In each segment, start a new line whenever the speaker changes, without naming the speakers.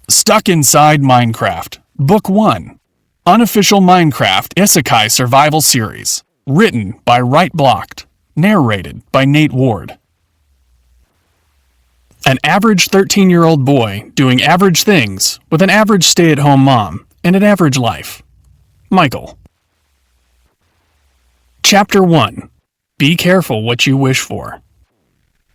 Stuck Inside Minecraft, Book 1, Unofficial Minecraft Isekai Survival Series, written by Right Blocked, narrated by Nate Ward. An average 13-year-old boy doing average things with an average stay-at-home mom and an average life. Michael. Chapter 1. Be careful what you wish for.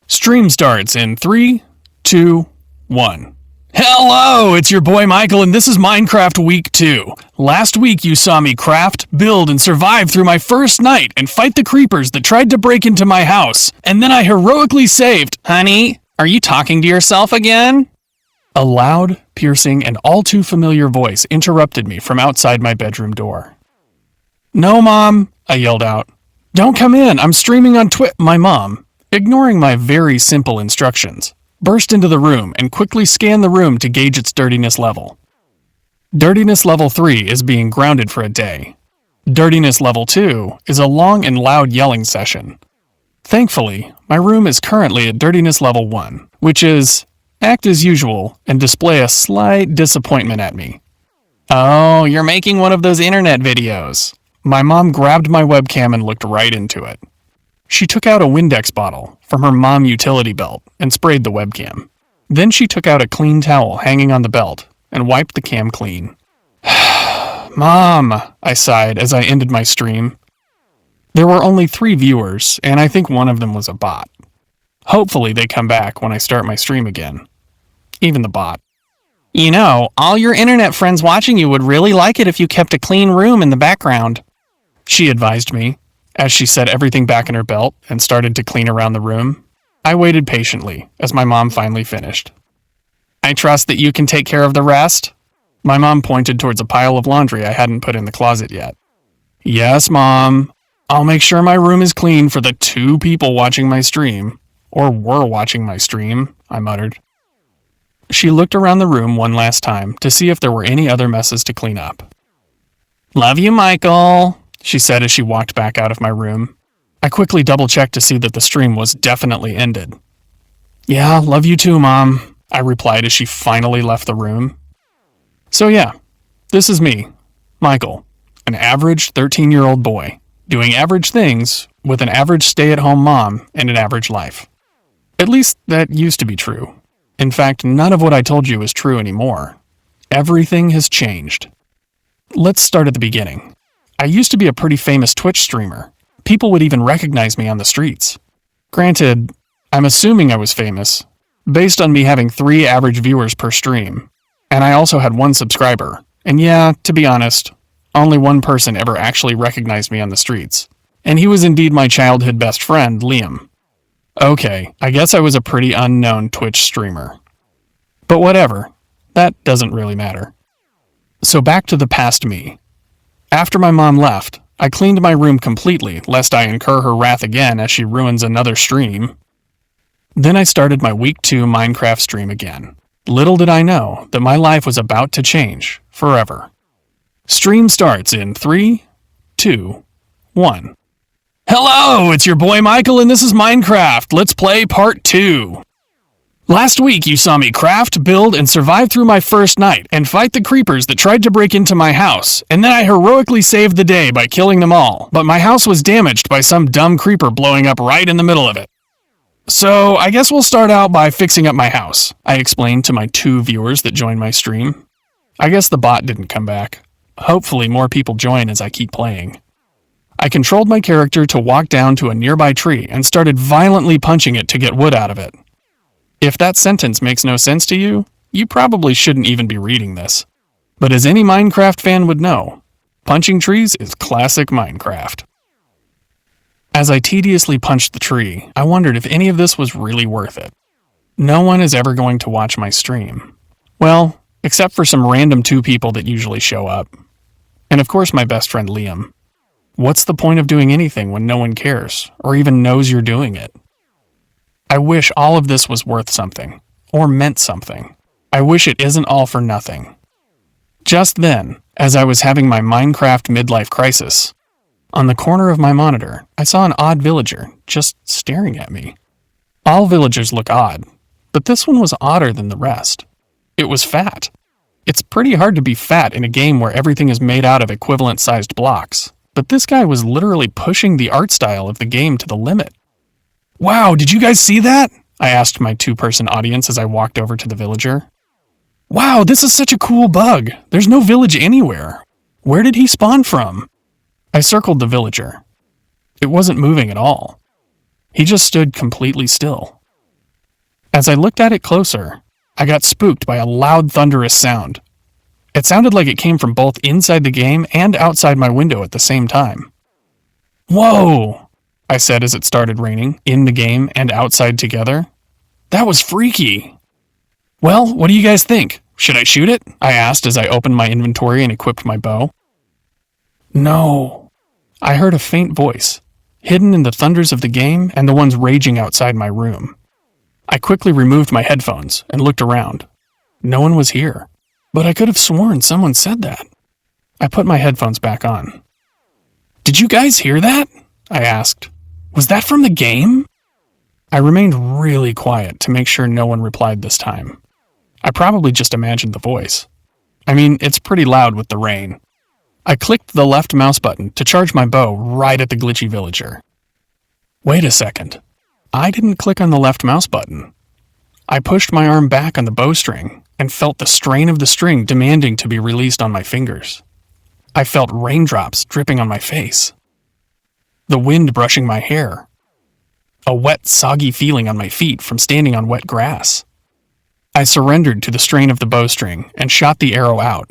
Stream starts in 3, 2, 1. Hello, it's your boy Michael, and this is Minecraft Week 2. Last week you saw me craft, build, and survive through my first night and fight the creepers that tried to break into my house, and then I heroically saved... Honey, are you talking to yourself again? A loud, piercing, and all too familiar voice interrupted me from outside my bedroom door. No, Mom, I yelled out. Don't come in, I'm streaming on My mom, ignoring my very simple instructions, burst into the room and quickly scanned the room to gauge its dirtiness level. Dirtiness level 3 is being grounded for a day. Dirtiness level 2 is a long and loud yelling session. Thankfully, my room is currently at dirtiness level 1, which is act as usual and display a slight disappointment at me. Oh, you're making one of those internet videos. My mom grabbed my webcam and looked right into it. She took out a Windex bottle from her mom utility belt and sprayed the webcam. Then she took out a clean towel hanging on the belt and wiped the cam clean. Mom, I sighed as I ended my stream. There were only 3 viewers, and I think one of them was a bot. Hopefully they come back when I start my stream again. Even the bot. You know, all your internet friends watching you would really like it if you kept a clean room in the background, she advised me, as she set everything back in her belt and started to clean around the room. I waited patiently as my mom finally finished. I trust that you can take care of the rest? My mom pointed towards a pile of laundry I hadn't put in the closet yet. Yes, Mom. I'll make sure my room is clean for the 2 people watching my stream. Or were watching my stream, I muttered. She looked around the room one last time to see if there were any other messes to clean up. Love you, Michael, she said as she walked back out of my room. I quickly double-checked to see that the stream was definitely ended. Yeah, love you too, Mom, I replied as she finally left the room. So yeah, this is me, Michael, an average 13-year-old boy, doing average things with an average stay-at-home mom and an average life. At least that used to be true. In fact, none of what I told you is true anymore. Everything has changed. Let's start at the beginning. I used to be a pretty famous Twitch streamer. People would even recognize me on the streets. Granted, I'm assuming I was famous, based on me having 3 average viewers per stream. And I also had 1 subscriber. And yeah, to be honest, only 1 person ever actually recognized me on the streets. And he was indeed my childhood best friend, Liam. Okay, I guess I was a pretty unknown Twitch streamer. But whatever, that doesn't really matter. So back to the past me. After my mom left, I cleaned my room completely, lest I incur her wrath again as she ruins another stream. Then I started my Week 2 Minecraft stream again. Little did I know that my life was about to change forever. Stream starts in 3, 2, 1. Hello, it's your boy Michael, and this is Minecraft. Let's play part 2. Last week you saw me craft, build, and survive through my first night and fight the creepers that tried to break into my house, and then I heroically saved the day by killing them all, but my house was damaged by some dumb creeper blowing up right in the middle of it. So I guess we'll start out by fixing up my house, I explained to my 2 viewers that joined my stream. I guess the bot didn't come back. Hopefully more people join as I keep playing. I controlled my character to walk down to a nearby tree and started violently punching it to get wood out of it. If that sentence makes no sense to you, you probably shouldn't even be reading this. But as any Minecraft fan would know, punching trees is classic Minecraft. As I tediously punched the tree, I wondered if any of this was really worth it. No one is ever going to watch my stream. Well, except for some random 2 people that usually show up. And of course my best friend Liam. What's the point of doing anything when no one cares, or even knows you're doing it? I wish all of this was worth something, or meant something. I wish it isn't all for nothing. Just then, as I was having my Minecraft midlife crisis, on the corner of my monitor, I saw an odd villager just staring at me. All villagers look odd, but this one was odder than the rest. It was fat, It's pretty hard to be fat in a game where everything is made out of equivalent-sized blocks, but this guy was literally pushing the art style of the game to the limit. Wow, did you guys see that? I asked my two-person audience as I walked over to the villager. Wow, this is such a cool bug. There's no village anywhere. Where did he spawn from? I circled the villager. It wasn't moving at all. He just stood completely still. As I looked at it closer, I got spooked by a loud, thunderous sound. It sounded like it came from both inside the game and outside my window at the same time. Whoa! I said as it started raining, in the game and outside together. That was freaky. Well, what do you guys think? Should I shoot it? I asked as I opened my inventory and equipped my bow. No. I heard a faint voice, hidden in the thunders of the game and the ones raging outside my room. I quickly removed my headphones and looked around. No one was here, but I could have sworn someone said that. I put my headphones back on. Did you guys hear that? I asked. Was that from the game? I remained really quiet to make sure no one replied this time. I probably just imagined the voice. I mean, it's pretty loud with the rain. I clicked the left mouse button to charge my bow right at the glitchy villager. Wait a second. I didn't click on the left mouse button. I pushed my arm back on the bowstring and felt the strain of the string demanding to be released on my fingers. I felt raindrops dripping on my face. The wind brushing my hair. A wet, soggy feeling on my feet from standing on wet grass. I surrendered to the strain of the bowstring and shot the arrow out.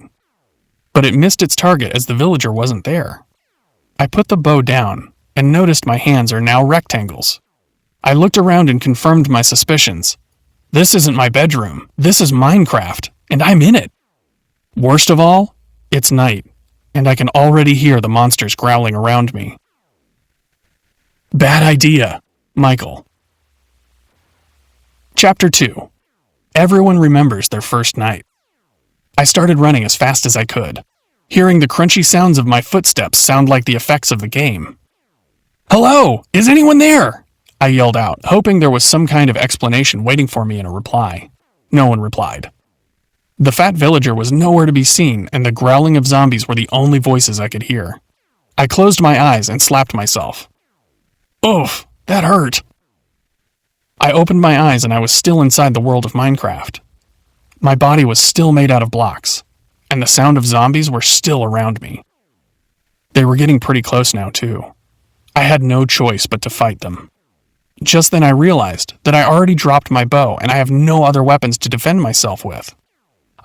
But it missed its target as the villager wasn't there. I put the bow down and noticed my hands are now rectangles. I looked around and confirmed my suspicions. This isn't my bedroom. This is Minecraft, and I'm in it. Worst of all, it's night, and I can already hear the monsters growling around me. Bad idea, Michael. Chapter 2. Everyone remembers their first night. I started running as fast as I could. Hearing the crunchy sounds of my footsteps sound like the effects of the game. Hello, is anyone there? I yelled out, hoping there was some kind of explanation waiting for me in a reply. No one replied. The fat villager was nowhere to be seen, and the growling of zombies were the only voices I could hear. I closed my eyes and slapped myself. Oof, that hurt. I opened my eyes and I was still inside the world of Minecraft. My body was still made out of blocks, and the sound of zombies were still around me. They were getting pretty close now, too. I had no choice but to fight them. Just then I realized that I already dropped my bow and I have no other weapons to defend myself with.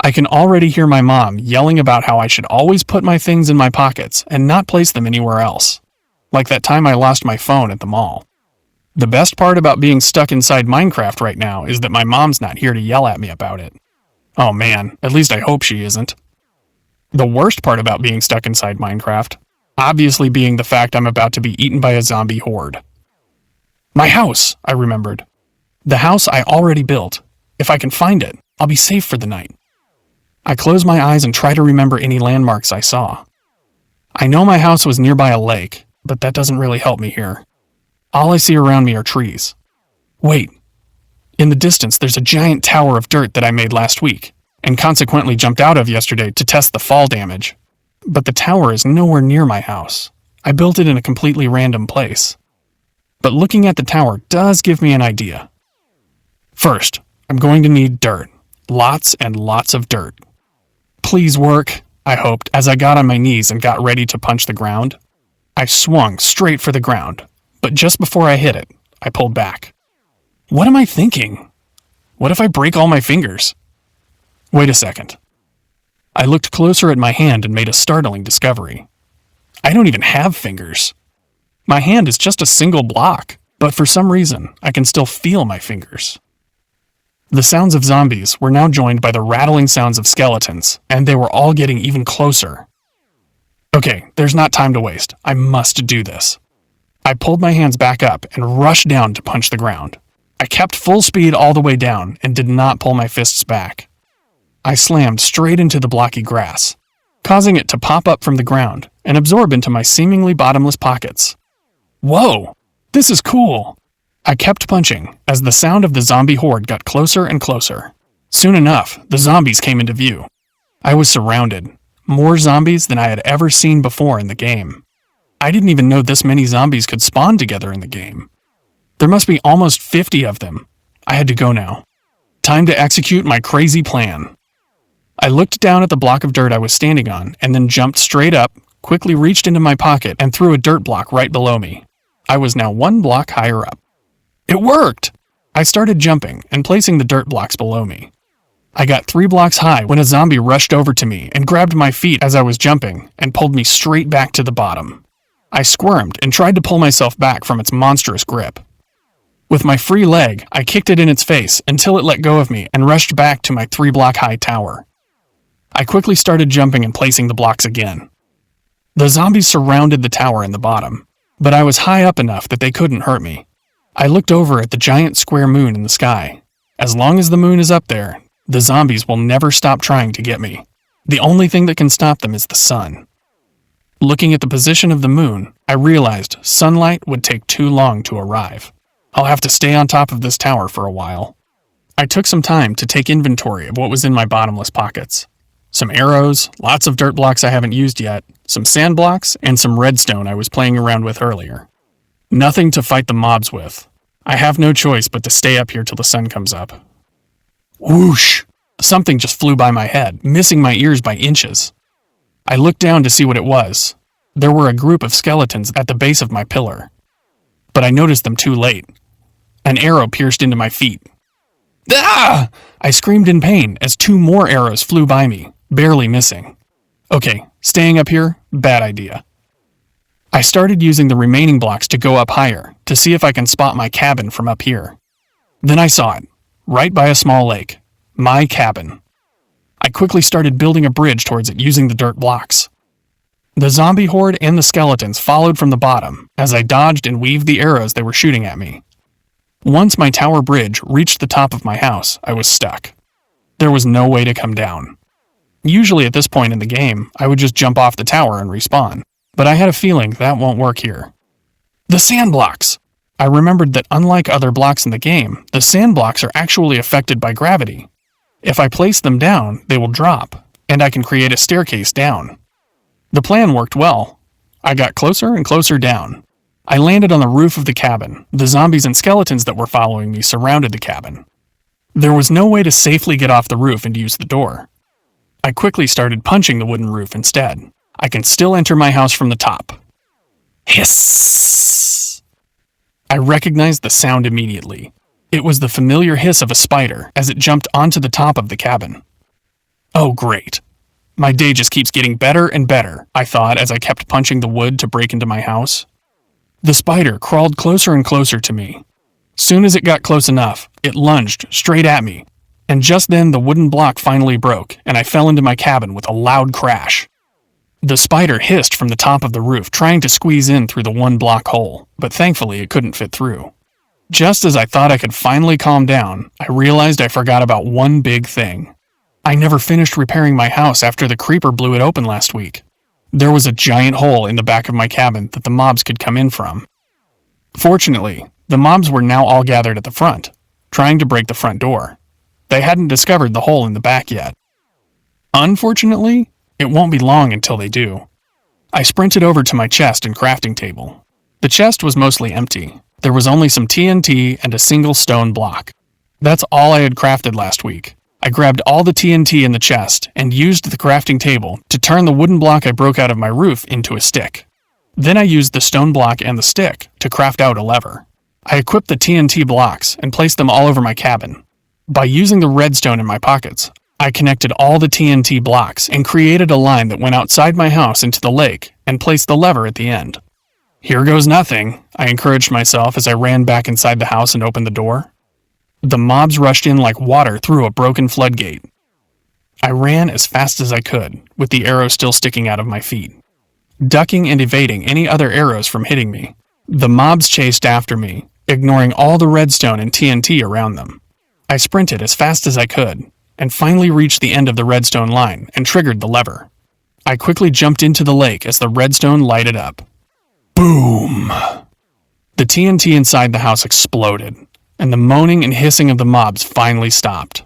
I can already hear my mom yelling about how I should always put my things in my pockets and not place them anywhere else, like that time I lost my phone at the mall. The best part about being stuck inside Minecraft right now is that my mom's not here to yell at me about it. Oh man, at least I hope she isn't. The worst part about being stuck inside Minecraft, obviously being the fact I'm about to be eaten by a zombie horde. My house, I remembered. The house I already built. If I can find it, I'll be safe for the night. I close my eyes and try to remember any landmarks I saw. I know my house was nearby a lake, but that doesn't really help me here. All I see around me are trees. Wait. In the distance, there's a giant tower of dirt that I made last week, and consequently jumped out of yesterday to test the fall damage. But the tower is nowhere near my house. I built it in a completely random place. But looking at the tower does give me an idea. First, I'm going to need dirt. Lots and lots of dirt. Please work, I hoped, as I got on my knees and got ready to punch the ground. I swung straight for the ground, but just before I hit it, I pulled back. What am I thinking? What if I break all my fingers? Wait a second. I looked closer at my hand and made a startling discovery. I don't even have fingers. My hand is just a single block, but for some reason, I can still feel my fingers. The sounds of zombies were now joined by the rattling sounds of skeletons, and they were all getting even closer. Okay, there's not time to waste. I must do this. I pulled my hands back up and rushed down to punch the ground. I kept full speed all the way down and did not pull my fists back. I slammed straight into the blocky grass, causing it to pop up from the ground and absorb into my seemingly bottomless pockets. Whoa, this is cool. I kept punching as the sound of the zombie horde got closer and closer. Soon enough, the zombies came into view. I was surrounded. More zombies than I had ever seen before in the game. I didn't even know this many zombies could spawn together in the game. There must be almost 50 of them. I had to go now. Time to execute my crazy plan. I looked down at the block of dirt I was standing on and then jumped straight up, quickly reached into my pocket and threw a dirt block right below me. I was now 1 block higher up. It worked! I started jumping and placing the dirt blocks below me. I got 3 blocks high when a zombie rushed over to me and grabbed my feet as I was jumping and pulled me straight back to the bottom. I squirmed and tried to pull myself back from its monstrous grip. With my free leg, I kicked it in its face until it let go of me and rushed back to my 3-block-high tower. I quickly started jumping and placing the blocks again. The zombies surrounded the tower in the bottom, but I was high up enough that they couldn't hurt me. I looked over at the giant square moon in the sky. As long as the moon is up there, the zombies will never stop trying to get me. The only thing that can stop them is the sun. Looking at the position of the moon, I realized sunlight would take too long to arrive. I'll have to stay on top of this tower for a while. I took some time to take inventory of what was in my bottomless pockets. Some arrows, lots of dirt blocks I haven't used yet, some sand blocks, and some redstone I was playing around with earlier. Nothing to fight the mobs with. I have no choice but to stay up here till the sun comes up. Whoosh! Something just flew by my head, missing my ears by inches. I looked down to see what it was. There were a group of skeletons at the base of my pillar. But I noticed them too late. An arrow pierced into my feet. Ah! I screamed in pain as 2 more arrows flew by me, barely missing. Okay, staying up here, bad idea. I started using the remaining blocks to go up higher, to see if I can spot my cabin from up here. Then I saw it, right by a small lake. My cabin. I quickly started building a bridge towards it using the dirt blocks. The zombie horde and the skeletons followed from the bottom as I dodged and weaved the arrows they were shooting at me. Once my tower bridge reached the top of my house, I was stuck. There was no way to come down. Usually at this point in the game, I would just jump off the tower and respawn, but I had a feeling that won't work here. The sand blocks! I remembered that unlike other blocks in the game, the sand blocks are actually affected by gravity. If I place them down, they will drop, and I can create a staircase down. The plan worked well. I got closer and closer down. I landed on the roof of the cabin. The zombies and skeletons that were following me surrounded the cabin. There was no way to safely get off the roof and use the door. I quickly started punching the wooden roof instead. I can still enter my house from the top. Hiss! I recognized the sound immediately. It was the familiar hiss of a spider as it jumped onto the top of the cabin. Oh, great. My day just keeps getting better and better, I thought as I kept punching the wood to break into my house. The spider crawled closer and closer to me. Soon as it got close enough, it lunged straight at me, and just then the wooden block finally broke, and I fell into my cabin with a loud crash. The spider hissed from the top of the roof, trying to squeeze in through the 1-block hole, but thankfully it couldn't fit through. Just as I thought I could finally calm down, I realized I forgot about one big thing. I never finished repairing my house after the creeper blew it open last week. There was a giant hole in the back of my cabin that the mobs could come in from. Fortunately, the mobs were now all gathered at the front, trying to break the front door. They hadn't discovered the hole in the back yet. Unfortunately, it won't be long until they do. I sprinted over to my chest and crafting table. The chest was mostly empty. There was only some TNT and a single stone block. That's all I had crafted last week. I grabbed all the TNT in the chest and used the crafting table to turn the wooden block I broke out of my roof into a stick. Then I used the stone block and the stick to craft out a lever. I equipped the TNT blocks and placed them all over my cabin. By using the redstone in my pockets, I connected all the TNT blocks and created a line that went outside my house into the lake and placed the lever at the end. Here goes nothing, I encouraged myself as I ran back inside the house and opened the door. The mobs rushed in like water through a broken floodgate. I ran as fast as I could, with the arrow still sticking out of my feet, ducking and evading any other arrows from hitting me. The mobs chased after me, ignoring all the redstone and TNT around them. I sprinted as fast as I could, and finally reached the end of the redstone line and triggered the lever. I quickly jumped into the lake as the redstone lighted up. Boom! The TNT inside the house exploded, and the moaning and hissing of the mobs finally stopped.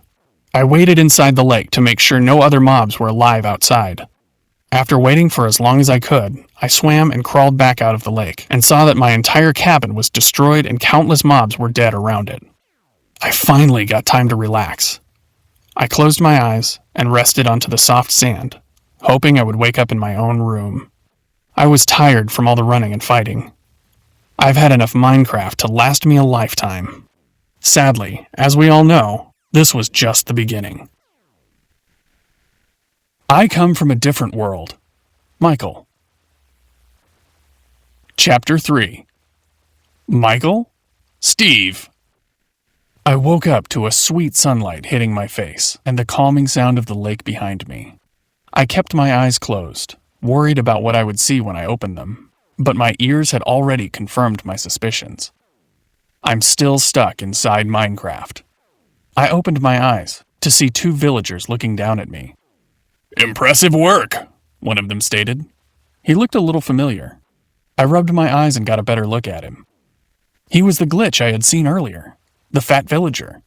I waited inside the lake to make sure no other mobs were alive outside. After waiting for as long as I could, I swam and crawled back out of the lake and saw that my entire cabin was destroyed and countless mobs were dead around it. I finally got time to relax. I closed my eyes and rested onto the soft sand, hoping I would wake up in my own room. I was tired from all the running and fighting. I've had enough Minecraft to last me a lifetime. Sadly, as we all know, this was just the beginning. I come from a different world. Michael. Chapter 3. Michael? Steve. I woke up to a sweet sunlight hitting my face and the calming sound of the lake behind me. I kept my eyes closed, worried about what I would see when I opened them, but my ears had already confirmed my suspicions. I'm still stuck inside Minecraft. I opened my eyes to see two villagers looking down at me. "Impressive work," one of them stated. He looked a little familiar. I rubbed my eyes and got a better look at him. He was the glitch I had seen earlier, the fat villager.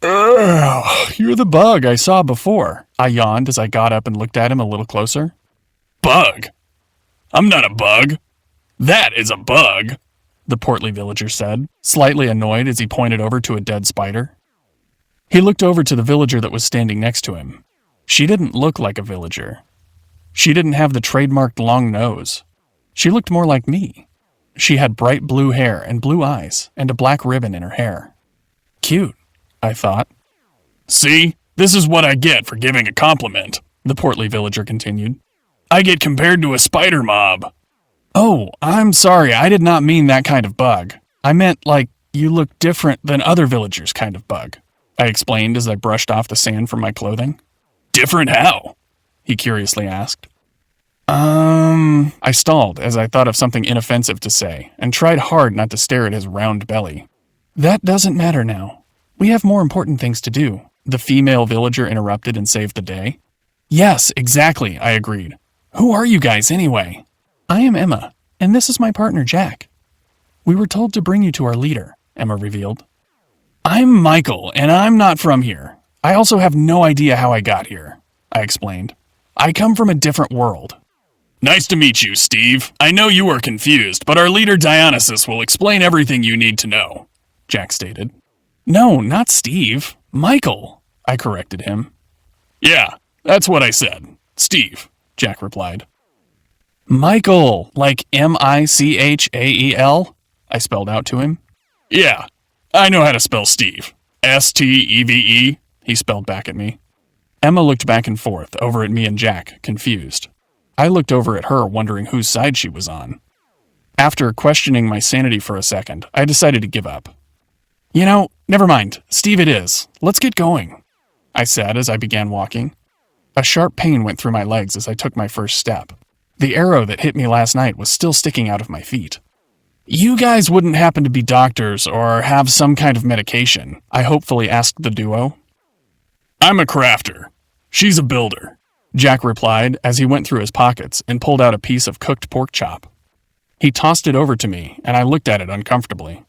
"Ugh, you're the bug I saw before," I yawned as I got up and looked at him a little closer. "Bug? I'm not a bug. That is a bug," the portly villager said, slightly annoyed as he pointed over to a dead spider. He looked over to the villager that was standing next to him. She didn't look like a villager. She didn't have the trademarked long nose. She looked more like me. She had bright blue hair and blue eyes and a black ribbon in her hair. Cute, I thought. "See, this is what I get for giving a compliment," the portly villager continued. "I get compared to a spider mob." "Oh, I'm sorry, I did not mean that kind of bug. I meant like you look different than other villagers kind of bug," I explained as I brushed off the sand from my clothing. "Different how?" he curiously asked. I stalled as I thought of something inoffensive to say and tried hard not to stare at his round belly. "That doesn't matter now. We have more important things to do," the female villager interrupted and saved the day. "Yes, exactly," I agreed. "Who are you guys anyway?" "I am Emma, and this is my partner Jack. We were told to bring you to our leader," Emma revealed. "I'm Michael, and I'm not from here. I also have no idea how I got here," I explained. "I come from a different world." "Nice to meet you, Steve. I know you are confused, but our leader Dionysus will explain everything you need to know," Jack stated. "No, not Steve. Michael," I corrected him. "Yeah, that's what I said. Steve," Jack replied. "Michael, like Michael, I spelled out to him. "Yeah, I know how to spell Steve. Steve, he spelled back at me. Emma looked back and forth over at me and Jack, confused. I looked over at her, wondering whose side she was on. After questioning my sanity for a second, I decided to give up. "You know, never mind. Steve it is. Let's get going," I said as I began walking. A sharp pain went through my legs as I took my first step. The arrow that hit me last night was still sticking out of my feet. "You guys wouldn't happen to be doctors or have some kind of medication?" I hopefully asked the duo. "I'm a crafter. She's a builder," Jack replied as he went through his pockets and pulled out a piece of cooked pork chop. He tossed it over to me, and I looked at it uncomfortably.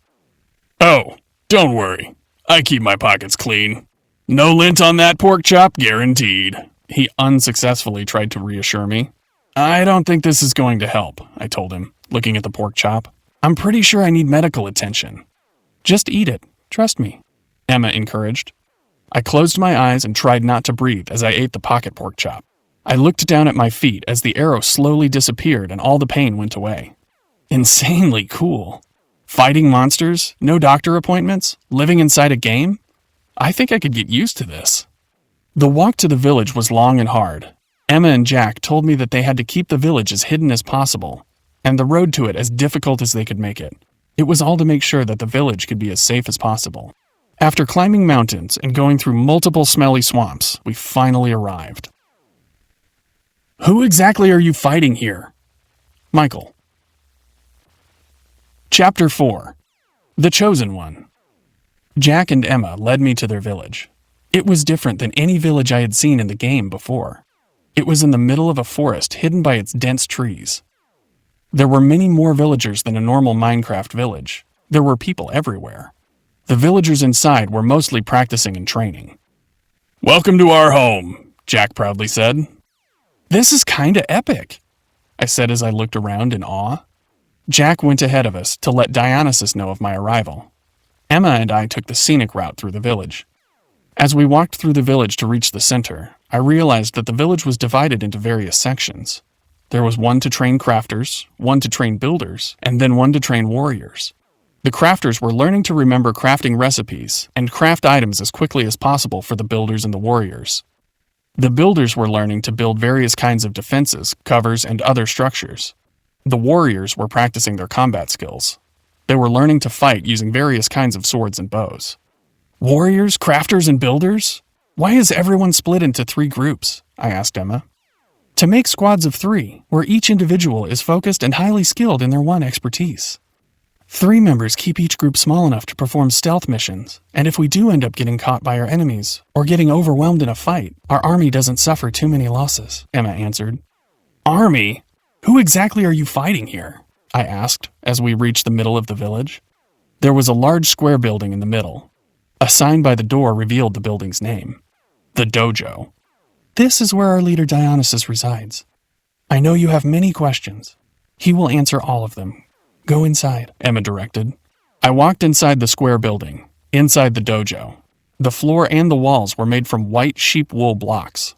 "Oh, don't worry. I keep my pockets clean. No lint on that pork chop, guaranteed," he unsuccessfully tried to reassure me. "I don't think this is going to help," I told him, looking at the pork chop. "I'm pretty sure I need medical attention." "Just eat it. Trust me," Emma encouraged. I closed my eyes and tried not to breathe as I ate the pocket pork chop. I looked down at my feet as the arrow slowly disappeared and all the pain went away. Insanely cool. Fighting monsters, no doctor appointments, living inside a game? I think I could get used to this. The walk to the village was long and hard. Emma and Jack told me that they had to keep the village as hidden as possible, and the road to it as difficult as they could make it. It was all to make sure that the village could be as safe as possible. After climbing mountains and going through multiple smelly swamps, we finally arrived. "Who exactly are you fighting here?" Michael. Chapter 4. The Chosen One. Jack and Emma led me to their village. It was different than any village I had seen in the game before. It was in the middle of a forest hidden by its dense trees. There were many more villagers than a normal Minecraft village. There were people everywhere. The villagers inside were mostly practicing and training. Welcome to our home, Jack proudly said. This is kinda epic, I said as I looked around in awe. Jack went ahead of us to let Dionysus know of my arrival. Emma and I took the scenic route through the village. As we walked through the village to reach the center, I realized that the village was divided into various sections. There was one to train crafters, one to train builders, and then one to train warriors. The crafters were learning to remember crafting recipes and craft items as quickly as possible for the builders and the warriors. The builders were learning to build various kinds of defenses, covers, and other structures. The warriors were practicing their combat skills. They were learning to fight using various kinds of swords and bows. Warriors, crafters, and builders? Why is everyone split into 3 groups? I asked Emma. To make squads of 3, where each individual is focused and highly skilled in their one expertise. 3 members keep each group small enough to perform stealth missions, and if we do end up getting caught by our enemies, or getting overwhelmed in a fight, our army doesn't suffer too many losses, Emma answered. Army? Who exactly are you fighting here? I asked, as we reached the middle of the village. There was a large square building in the middle. A sign by the door revealed the building's name. The Dojo. This is where our leader Dionysus resides. I know you have many questions. He will answer all of them. Go inside, Emma directed. I walked inside the square building, inside the dojo. The floor and the walls were made from white sheep wool blocks.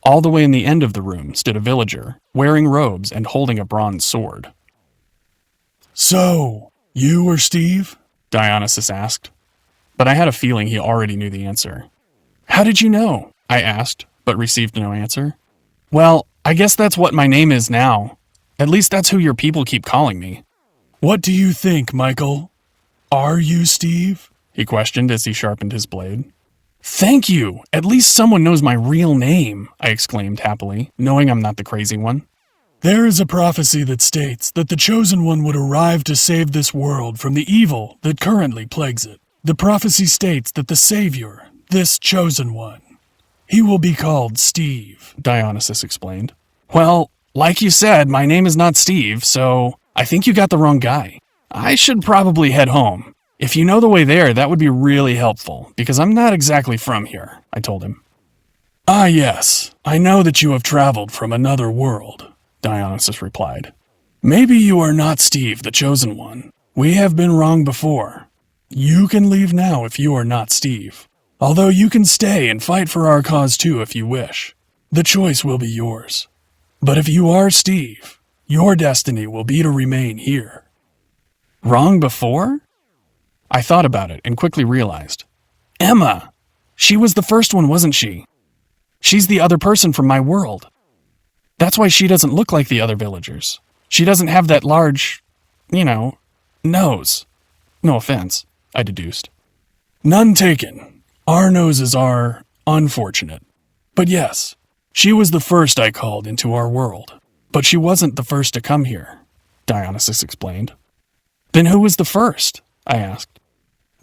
All the way in the end of the room stood a villager, wearing robes and holding a bronze sword. So, you or Steve? Dionysus asked. But I had a feeling he already knew the answer. How did you know? I asked, but received no answer. Well, I guess that's what my name is now. At least that's who your people keep calling me. What do you think, Michael? Are you Steve? He questioned as he sharpened his blade. Thank you! At least someone knows my real name, I exclaimed happily, knowing I'm not the crazy one. There is a prophecy that states that the Chosen One would arrive to save this world from the evil that currently plagues it. The prophecy states that the Savior, this Chosen One, he will be called Steve, Dionysus explained. Well, like you said, my name is not Steve, so I think you got the wrong guy. I should probably head home. If you know the way there, that would be really helpful, because I'm not exactly from here, I told him. Ah yes, I know that you have traveled from another world, Dionysus replied. Maybe you are not Steve, the Chosen One. We have been wrong before. You can leave now if you are not Steve. Although you can stay and fight for our cause too if you wish. The choice will be yours. But if you are Steve, your destiny will be to remain here. Wrong before? I thought about it and quickly realized. Emma! She was the first one, wasn't she? She's the other person from my world. That's why she doesn't look like the other villagers. She doesn't have that large, nose. No offense, I deduced. None taken. Our noses are unfortunate. But yes, she was the first I called into our world. But she wasn't the first to come here, Dionysus explained. Then who was the first? I asked.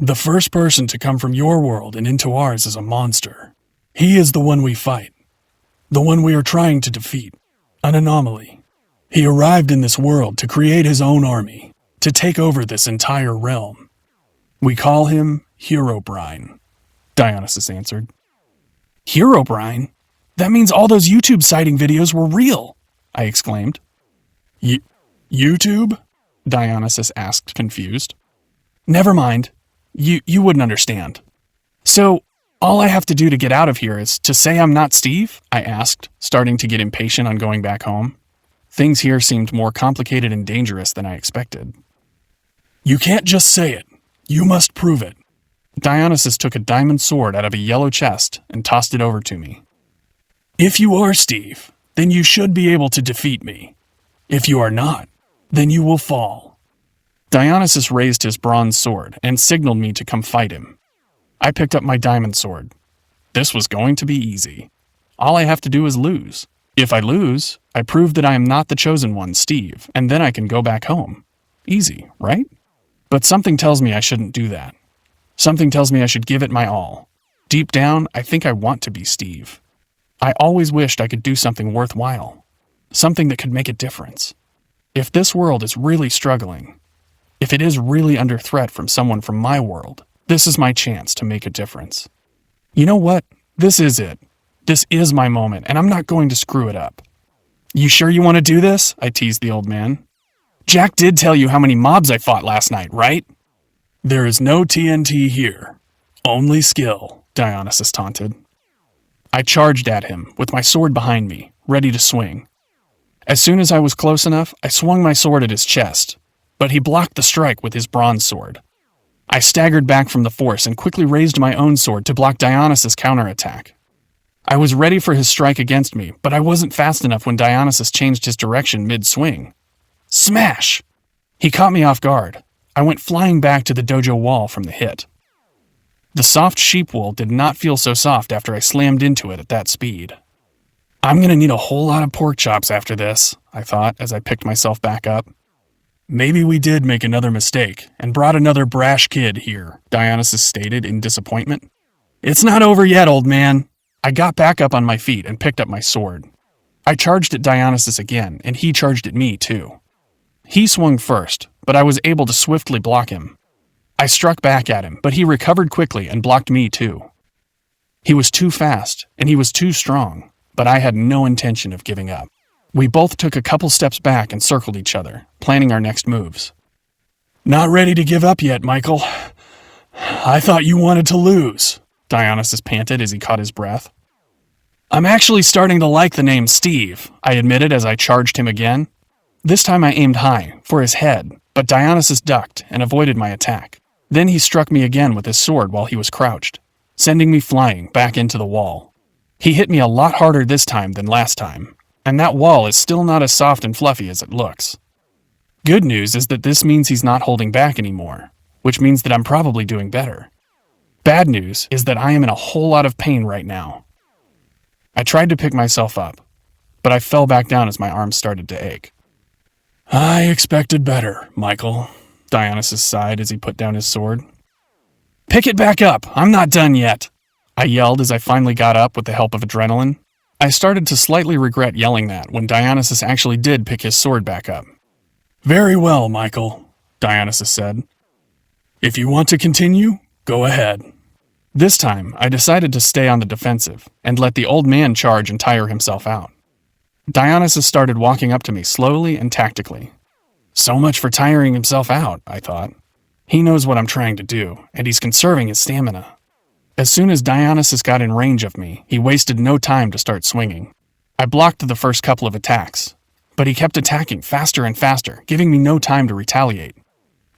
The first person to come from your world and into ours is a monster. He is the one we fight. The one we are trying to defeat. An anomaly. He arrived in this world to create his own army, to take over this entire realm. We call him Herobrine, Dionysus answered. Herobrine? That means all those YouTube sighting videos were real, I exclaimed. YouTube? Dionysus asked, confused. Never mind. You wouldn't understand. So, all I have to do to get out of here is to say I'm not Steve? I asked, starting to get impatient on going back home. Things here seemed more complicated and dangerous than I expected. You can't just say it. You must prove it. Dionysus took a diamond sword out of a yellow chest and tossed it over to me. If you are Steve, then you should be able to defeat me. If you are not, then you will fall. Dionysus raised his bronze sword and signaled me to come fight him. I picked up my diamond sword. This was going to be easy. All I have to do is lose. If I lose, I prove that I am not the chosen one, Steve, and then I can go back home. Easy, right? But something tells me I shouldn't do that. Something tells me I should give it my all. Deep down, I think I want to be Steve. I always wished I could do something worthwhile. Something that could make a difference. If this world is really struggling, if it is really under threat from someone from my world, this is my chance to make a difference. You know what? This is it. This is my moment, and I'm not going to screw it up. You sure you want to do this? I teased the old man. Jack did tell you how many mobs I fought last night, right? There is no TNT here. Only skill, Dionysus taunted. I charged at him, with my sword behind me, ready to swing. As soon as I was close enough, I swung my sword at his chest, but he blocked the strike with his bronze sword. I staggered back from the force and quickly raised my own sword to block Dionysus' counterattack. I was ready for his strike against me, but I wasn't fast enough when Dionysus changed his direction mid-swing. Smash! He caught me off guard. I went flying back to the dojo wall from the hit. The soft sheep wool did not feel so soft after I slammed into it at that speed. I'm going to need a whole lot of pork chops after this, I thought as I picked myself back up. Maybe we did make another mistake and brought another brash kid here, Dionysus stated in disappointment. It's not over yet, old man. I got back up on my feet and picked up my sword. I charged at Dionysus again, and he charged at me too. He swung first, but I was able to swiftly block him. I struck back at him, but he recovered quickly and blocked me too. He was too fast, and he was too strong, but I had no intention of giving up. We both took a couple steps back and circled each other, planning our next moves. Not ready to give up yet, Michael. I thought you wanted to lose, Dionysus panted as he caught his breath. I'm actually starting to like the name Steve, I admitted as I charged him again. This time I aimed high, for his head, but Dionysus ducked and avoided my attack. Then he struck me again with his sword while he was crouched, sending me flying back into the wall. He hit me a lot harder this time than last time, and that wall is still not as soft and fluffy as it looks. Good news is that this means he's not holding back anymore, which means that I'm probably doing better. Bad news is that I am in a whole lot of pain right now. I tried to pick myself up, but I fell back down as my arms started to ache. I expected better, Michael, Dionysus sighed as he put down his sword. Pick it back up, I'm not done yet, I yelled as I finally got up with the help of adrenaline. I started to slightly regret yelling that when Dionysus actually did pick his sword back up. Very well, Michael, Dionysus said. If you want to continue, go ahead. This time, I decided to stay on the defensive and let the old man charge and tire himself out. Dionysus started walking up to me slowly and tactically. So much for tiring himself out, I thought. He knows what I'm trying to do, and he's conserving his stamina. As soon as Dionysus got in range of me, he wasted no time to start swinging. I blocked the first couple of attacks, but he kept attacking faster and faster, giving me no time to retaliate.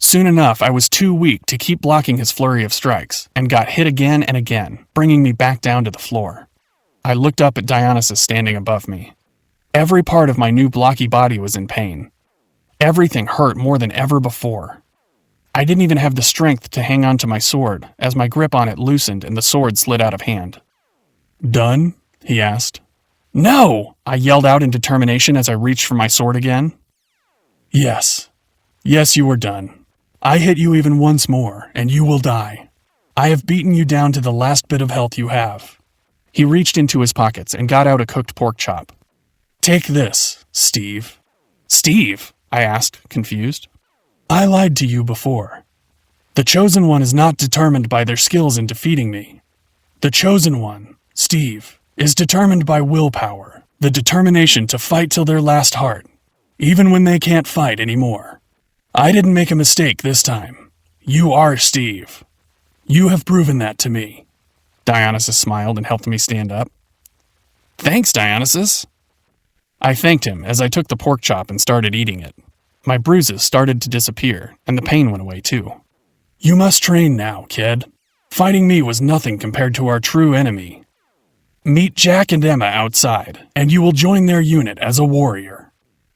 Soon enough, I was too weak to keep blocking his flurry of strikes, and got hit again and again, bringing me back down to the floor. I looked up at Dionysus standing above me. Every part of my new blocky body was in pain. Everything hurt more than ever before. I didn't even have the strength to hang on to my sword, as my grip on it loosened and the sword slid out of hand. Done? He asked. No! I yelled out in determination as I reached for my sword again. Yes. Yes, you are done. I hit you even once more, and you will die. I have beaten you down to the last bit of health you have. He reached into his pockets and got out a cooked pork chop. Take this, Steve. Steve? I asked, confused. I lied to you before. The Chosen One is not determined by their skills in defeating me. The Chosen One, Steve, is determined by willpower, the determination to fight till their last heart, even when they can't fight anymore. I didn't make a mistake this time. You are Steve. You have proven that to me. Dionysus smiled and helped me stand up. Thanks, Dionysus. I thanked him as I took the pork chop and started eating it. My bruises started to disappear, and the pain went away too. You must train now, kid. Fighting me was nothing compared to our true enemy. Meet Jack and Emma outside, and you will join their unit as a warrior.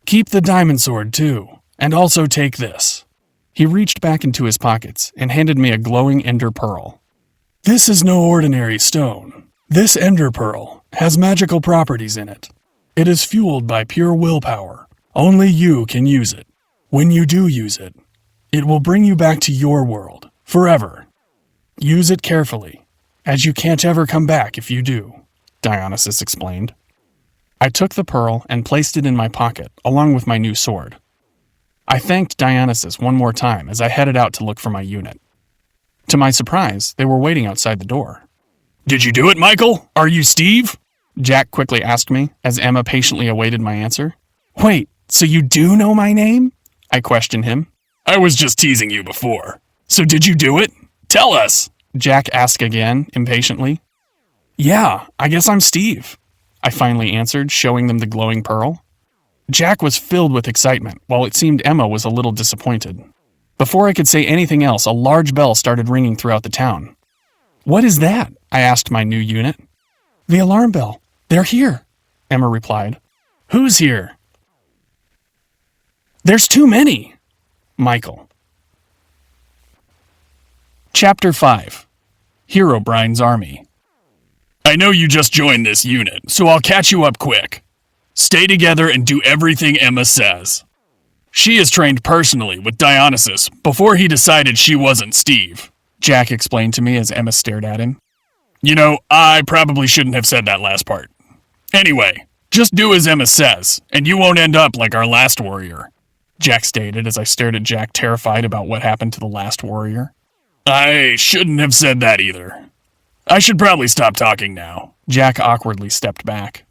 Keep the diamond sword too, and also take this. He reached back into his pockets and handed me a glowing ender pearl. This is no ordinary stone. This ender pearl has magical properties in it. It is fueled by pure willpower. Only you can use it. When you do use it, it will bring you back to your world, forever. Use it carefully, as you can't ever come back if you do, Dionysus explained. I took the pearl and placed it in my pocket, along with my new sword. I thanked Dionysus one more time as I headed out to look for my unit. To my surprise, they were waiting outside the door. Did you do it, Michael? Are you Steve? Jack quickly asked me, as Emma patiently awaited my answer. Wait, so you do know my name? I questioned him. I was just teasing you before. So did you do it? Tell us, Jack asked again, impatiently. Yeah, I guess I'm Steve, I finally answered, showing them the glowing pearl. Jack was filled with excitement, while it seemed Emma was a little disappointed. Before I could say anything else, a large bell started ringing throughout the town. What is that? I asked my new unit. The alarm bell. They're here, Emma replied. Who's here? There's too many. Michael. Chapter 5. Herobrine's Army. I know you just joined this unit, so I'll catch you up quick. Stay together and do everything Emma says. She is trained personally with Dionysus before he decided she wasn't Steve, Jack explained to me as Emma stared at him. You know, I probably shouldn't have said that last part. Anyway, just do as Emma says, and you won't end up like our last warrior, Jack stated as I stared at Jack terrified about what happened to the last warrior. I shouldn't have said that either. I should probably stop talking now. Jack awkwardly stepped back.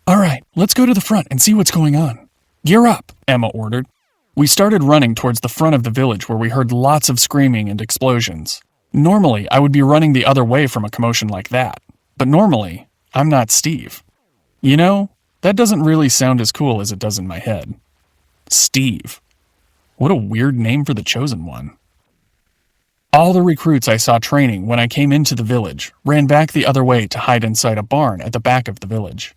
All right, let's go to the front and see what's going on. Gear up, Emma ordered. We started running towards the front of the village where we heard lots of screaming and explosions. Normally, I would be running the other way from a commotion like that. But normally, I'm not Steve. You know, that doesn't really sound as cool as it does in my head. Steve. What a weird name for the chosen one. All the recruits I saw training when I came into the village ran back the other way to hide inside a barn at the back of the village.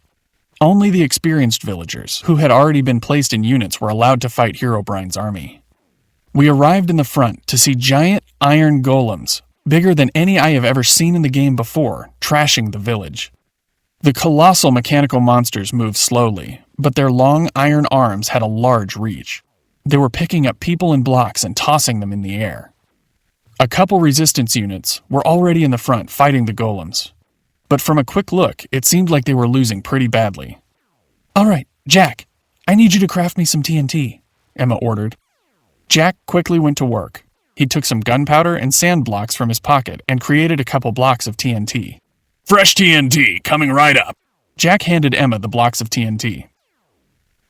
Only the experienced villagers, who had already been placed in units, were allowed to fight Herobrine's army. We arrived in the front to see giant iron golems, bigger than any I have ever seen in the game before, trashing the village. The colossal mechanical monsters moved slowly, but their long iron arms had a large reach. They were picking up people and blocks and tossing them in the air. A couple resistance units were already in the front fighting the golems. But from a quick look, it seemed like they were losing pretty badly. All right, Jack, I need you to craft me some TNT, Emma ordered. Jack quickly went to work. He took some gunpowder and sand blocks from his pocket and created a couple blocks of TNT. Fresh TNT, coming right up. Jack handed Emma the blocks of TNT.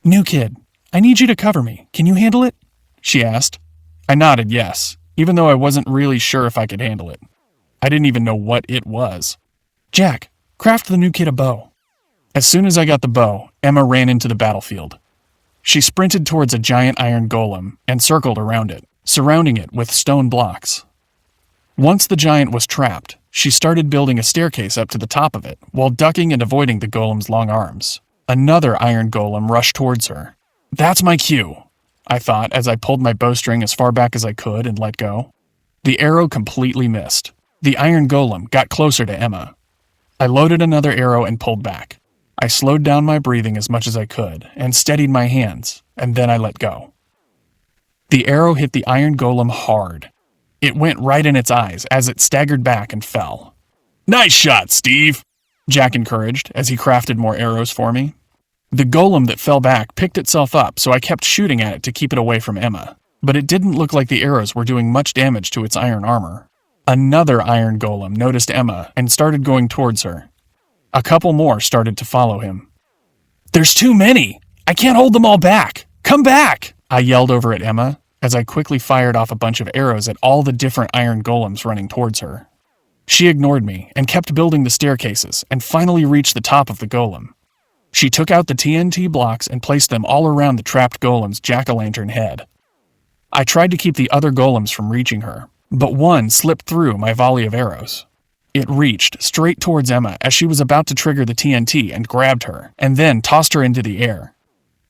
New kid, I need you to cover me. Can you handle it? She asked. I nodded yes, even though I wasn't really sure if I could handle it. I didn't even know what it was. Jack, craft the new kid a bow. As soon as I got the bow, Emma ran into the battlefield. She sprinted towards a giant iron golem and circled around it, surrounding it with stone blocks. Once the giant was trapped, she started building a staircase up to the top of it, while ducking and avoiding the golem's long arms. Another iron golem rushed towards her. That's my cue, I thought as I pulled my bowstring as far back as I could and let go. The arrow completely missed. The iron golem got closer to Emma. I loaded another arrow and pulled back. I slowed down my breathing as much as I could and steadied my hands, and then I let go. The arrow hit the iron golem hard. It went right in its eyes as it staggered back and fell. Nice shot, Steve, Jack encouraged as he crafted more arrows for me. The golem that fell back picked itself up, so I kept shooting at it to keep it away from Emma, but it didn't look like the arrows were doing much damage to its iron armor. Another iron golem noticed Emma and started going towards her. A couple more started to follow him. There's too many! I can't hold them all back! Come back! I yelled over at Emma as I quickly fired off a bunch of arrows at all the different iron golems running towards her. She ignored me and kept building the staircases and finally reached the top of the golem. She took out the TNT blocks and placed them all around the trapped golem's jack-o'-lantern head. I tried to keep the other golems from reaching her, but one slipped through my volley of arrows. It reached straight towards Emma as she was about to trigger the TNT and grabbed her, and then tossed her into the air.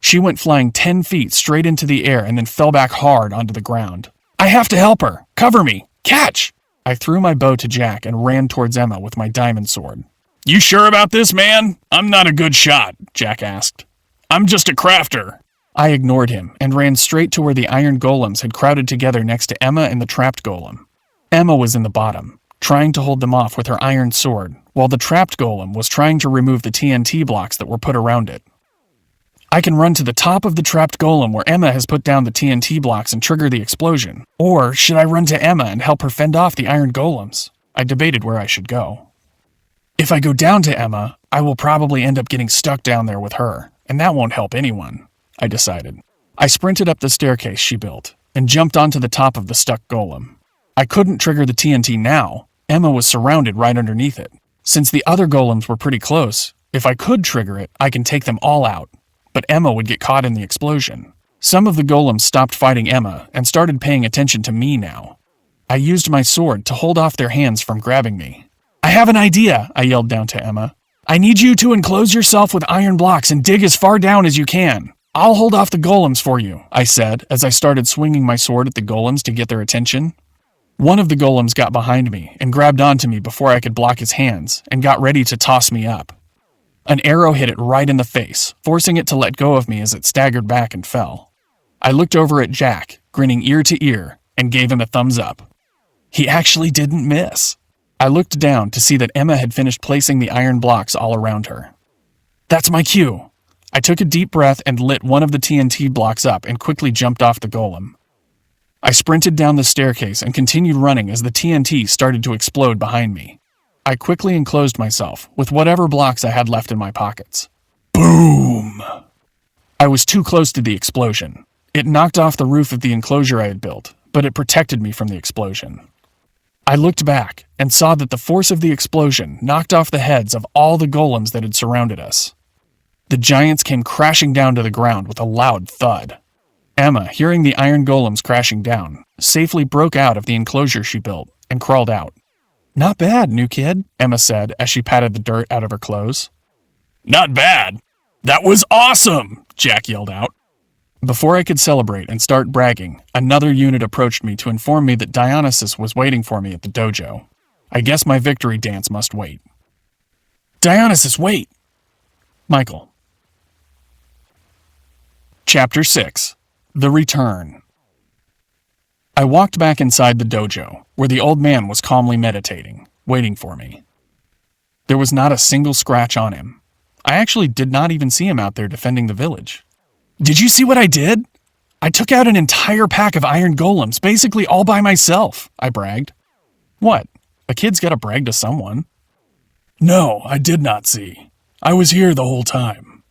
She went flying 10 feet straight into the air and then fell back hard onto the ground. I have to help her! Cover me! Catch! I threw my bow to Jack and ran towards Emma with my diamond sword. You sure about this, man? I'm not a good shot, Jack asked. I'm just a crafter. I ignored him and ran straight to where the iron golems had crowded together next to Emma and the trapped golem. Emma was in the bottom, trying to hold them off with her iron sword, while the trapped golem was trying to remove the TNT blocks that were put around it. I can run to the top of the trapped golem where Emma has put down the TNT blocks and trigger the explosion. Or should I run to Emma and help her fend off the iron golems? I debated where I should go. If I go down to Emma, I will probably end up getting stuck down there with her, and that won't help anyone, I decided. I sprinted up the staircase she built and jumped onto the top of the stuck golem. I couldn't trigger the TNT now. Emma was surrounded right underneath it. Since the other golems were pretty close, if I could trigger it, I can take them all out. But Emma would get caught in the explosion. Some of the golems stopped fighting Emma and started paying attention to me now. I used my sword to hold off their hands from grabbing me. I have an idea, I yelled down to Emma. I need you to enclose yourself with iron blocks and dig as far down as you can. I'll hold off the golems for you, I said as I started swinging my sword at the golems to get their attention. One of the golems got behind me and grabbed onto me before I could block his hands and got ready to toss me up. An arrow hit it right in the face, forcing it to let go of me as it staggered back and fell. I looked over at Jack, grinning ear to ear, and gave him a thumbs up. He actually didn't miss. I looked down to see that Emma had finished placing the iron blocks all around her. That's my cue. I took a deep breath and lit one of the TNT blocks up and quickly jumped off the golem. I sprinted down the staircase and continued running as the TNT started to explode behind me. I quickly enclosed myself with whatever blocks I had left in my pockets. Boom! I was too close to the explosion. It knocked off the roof of the enclosure I had built, but it protected me from the explosion. I looked back and saw that the force of the explosion knocked off the heads of all the golems that had surrounded us. The giants came crashing down to the ground with a loud thud. Emma, hearing the iron golems crashing down, safely broke out of the enclosure she built and crawled out. Not bad, new kid, Emma said as she patted the dirt out of her clothes. Not bad. That was awesome, Jack yelled out. Before I could celebrate and start bragging, another unit approached me to inform me that Dionysus was waiting for me at the dojo. I guess my victory dance must wait. Dionysus, wait! Michael. Chapter 6. The Return. I walked back inside the dojo, where the old man was calmly meditating, waiting for me. There was not a single scratch on him. I actually did not even see him out there defending the village. Did you see what I did? I took out an entire pack of iron golems, basically all by myself, I bragged. What? A kid's gotta brag to someone. No, I did not see. I was here the whole time.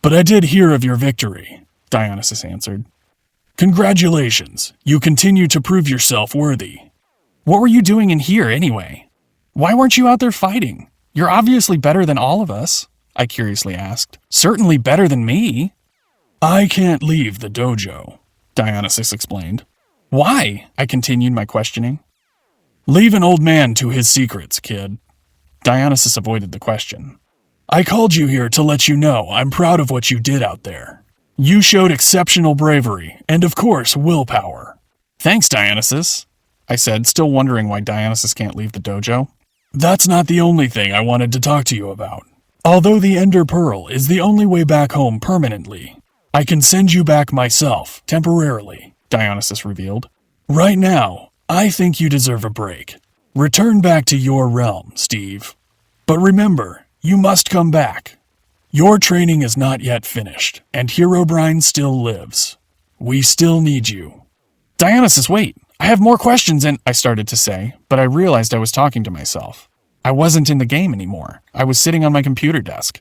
But I did hear of your victory, Dionysus answered. Congratulations, you continue to prove yourself worthy. What were you doing in here anyway? Why weren't you out there fighting? You're obviously better than all of us, I curiously asked. Certainly better than me. I can't leave the dojo, Dionysus explained. Why? I continued my questioning. Leave an old man to his secrets, kid. Dionysus avoided the question. I called you here to let you know I'm proud of what you did out there. You showed exceptional bravery and, of course, willpower. Thanks, Dionysus, I said, still wondering why Dionysus can't leave the dojo. That's not the only thing I wanted to talk to you about. Although the Ender Pearl is the only way back home permanently, I can send you back myself, temporarily, Dionysus revealed. Right now, I think you deserve a break. Return back to your realm, Steve. But remember, you must come back. Your training is not yet finished, and Herobrine still lives. We still need you. Dionysus, wait! I have more questions and I started to say, but I realized I was talking to myself. I wasn't in the game anymore. I was sitting on my computer desk.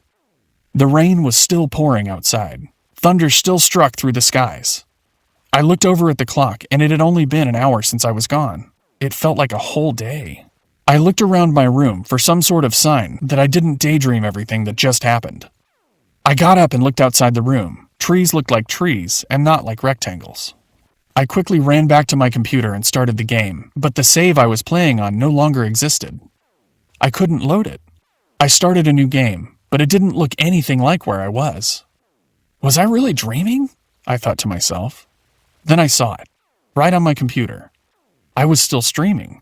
The rain was still pouring outside. Thunder still struck through the skies. I looked over at the clock, and it had only been an hour since I was gone. It felt like a whole day. I looked around my room for some sort of sign that I didn't daydream everything that just happened. I got up and looked outside the room. Trees looked like trees and not like rectangles. I quickly ran back to my computer and started the game, but the save I was playing on no longer existed. I couldn't load it. I started a new game, but it didn't look anything like where I was. Was I really dreaming? I thought to myself. Then I saw it, right on my computer. I was still streaming.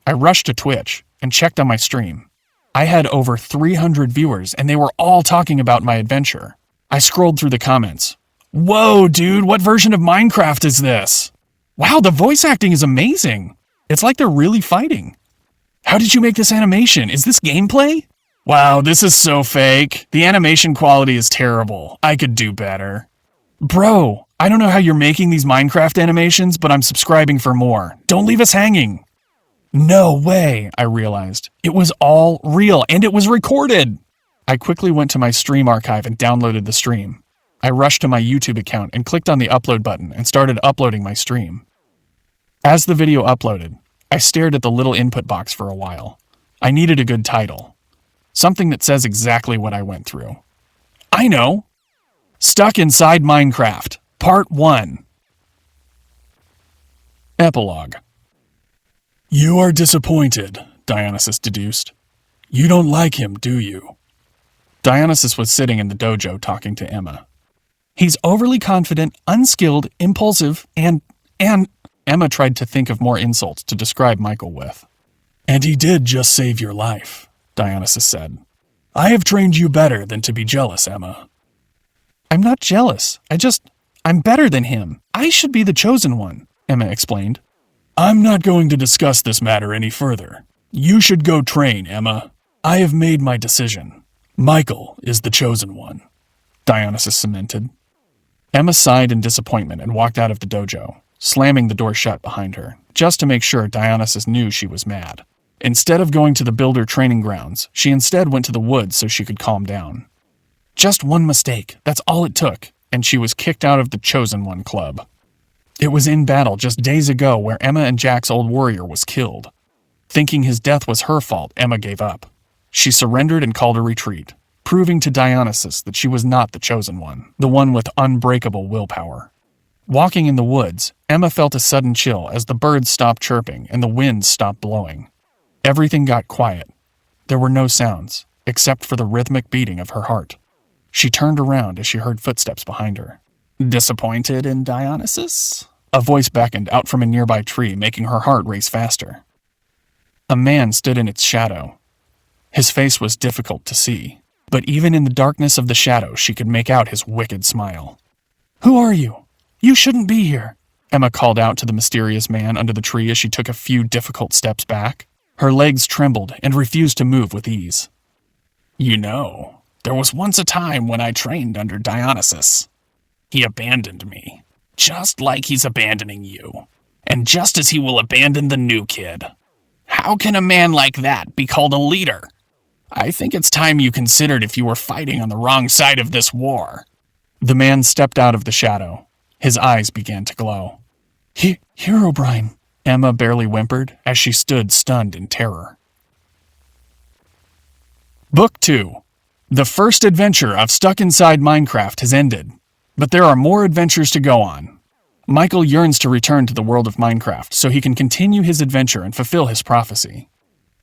I rushed to Twitch and checked on my stream. I had over 300 viewers and they were all talking about my adventure. I scrolled through the comments. Whoa, dude, what version of Minecraft is this? Wow, the voice acting is amazing. It's like they're really fighting. How did you make this animation? Is this gameplay? Wow, this is so fake. The animation quality is terrible. I could do better. Bro, I don't know how you're making these Minecraft animations, but I'm subscribing for more. Don't leave us hanging. No way, I realized. It was all real, and it was recorded! I quickly went to my stream archive and downloaded the stream. I rushed to my YouTube account and clicked on the upload button and started uploading my stream. As the video uploaded, I stared at the little input box for a while. I needed a good title. Something that says exactly what I went through. I know! Stuck Inside Minecraft, Part 1. Epilogue. You are disappointed, Dionysus deduced. You don't like him, do you? Dionysus was sitting in the dojo talking to Emma. He's overly confident, unskilled, impulsive, and Emma tried to think of more insults to describe Michael with. And he did just save your life, Dionysus said. I have trained you better than to be jealous, Emma. I'm not jealous. I'm better than him. I should be the chosen one, Emma explained. I'm not going to discuss this matter any further. You should go train, Emma. I have made my decision. Michael is the chosen one, Dionysus cemented. Emma sighed in disappointment and walked out of the dojo, slamming the door shut behind her, just to make sure Dionysus knew she was mad. Instead of going to the builder training grounds, she instead went to the woods so she could calm down. Just one mistake, that's all it took, and she was kicked out of the Chosen One Club. It was in battle just days ago where Emma and Jack's old warrior was killed. Thinking his death was her fault, Emma gave up. She surrendered and called a retreat, proving to Dionysus that she was not the chosen one, the one with unbreakable willpower. Walking in the woods, Emma felt a sudden chill as the birds stopped chirping and the wind stopped blowing. Everything got quiet. There were no sounds, except for the rhythmic beating of her heart. She turned around as she heard footsteps behind her. Disappointed in Dionysus? A voice beckoned out from a nearby tree, making her heart race faster. A man stood in its shadow. His face was difficult to see, but even in the darkness of the shadow she could make out his wicked smile. Who are you? You shouldn't be here, Emma called out to the mysterious man under the tree as she took a few difficult steps back. Her legs trembled and refused to move with ease. You know, there was once a time when I trained under Dionysus. He abandoned me, just like he's abandoning you, and just as he will abandon the new kid. How can a man like that be called a leader? I think it's time you considered if you were fighting on the wrong side of this war. The man stepped out of the shadow. His eyes began to glow. Herobrine, Emma barely whimpered as she stood stunned in terror. Book 2. The first adventure of Stuck Inside Minecraft has ended, but there are more adventures to go on. Michael yearns to return to the world of Minecraft so he can continue his adventure and fulfill his prophecy.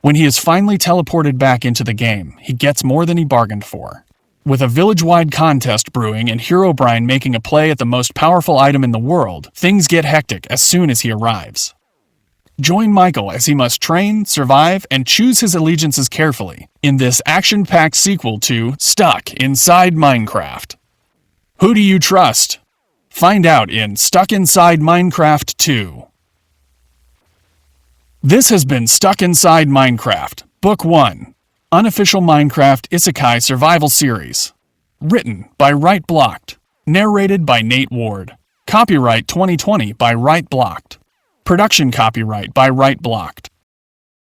When he is finally teleported back into the game, he gets more than he bargained for. With a village-wide contest brewing and Herobrine making a play at the most powerful item in the world, things get hectic as soon as he arrives. Join Michael as he must train, survive, and choose his allegiances carefully in this action-packed sequel to Stuck Inside Minecraft. Who do you trust? Find out in Stuck Inside Minecraft 2. This has been Stuck Inside Minecraft, Book 1, Unofficial Minecraft Isekai Survival Series. Written by Right Blocked. Narrated by Nate Ward. Copyright 2020 by Right Blocked. Production copyright by Right Blocked.